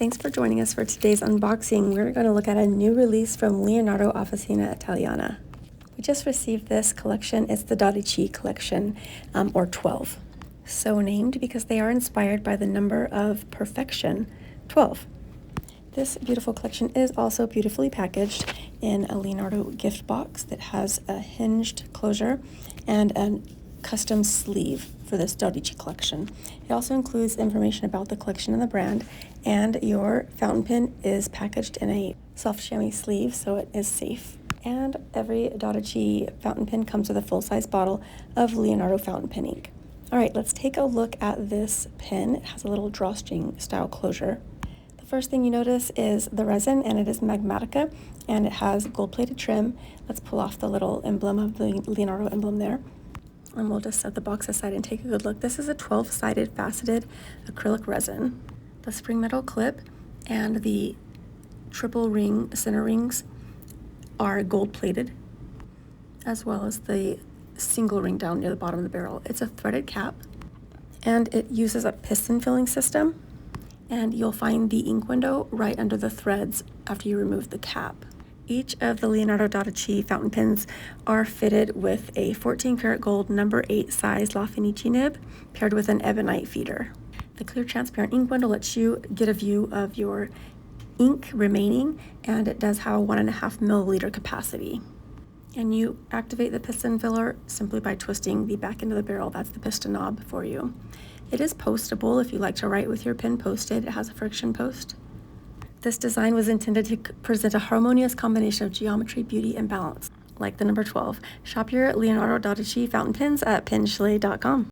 Thanks for joining us for today's unboxing. We're going to look at a new release from Leonardo Officina Italiana. We just received this collection. It's the Dodici collection, or 12. So named because they are inspired by the number of perfection, 12. This beautiful collection is also beautifully packaged in a Leonardo gift box that has a hinged closure and a custom sleeve for this Dodici collection. It also includes information about the collection and the brand, and your fountain pen is packaged in a soft chamois sleeve, so it is safe. And every Dodici fountain pen comes with a full-size bottle of Leonardo fountain pen ink. All right, let's take a look at this pen. It has a little drawstring style closure. The first thing you notice is the resin, and it is Magmatica, and it has gold-plated trim. Let's pull off the little emblem of the Leonardo emblem there. And we'll just set the box aside and take a good look. This is a 12-sided faceted acrylic resin. The spring metal clip and the triple ring center rings are gold-plated, as well as the single ring down near the bottom of the barrel. It's a threaded cap, and it uses a piston filling system, and you'll find the ink window right under the threads after you remove the cap. Each of the Leonardo Dodici fountain pens are fitted with a 14 karat gold number 8 size La Fenice nib paired with an ebonite feeder. The clear transparent ink window lets you get a view of your ink remaining, and it does have a 1.5 milliliter capacity. And you activate the piston filler simply by twisting the back end of the barrel. That's the piston knob for you. It is postable if you like to write with your pen posted. It has a friction post. This design was intended to present a harmonious combination of geometry, beauty, and balance, like the number 12. Shop your Leonardo Dodici fountain pens at penchalet.com.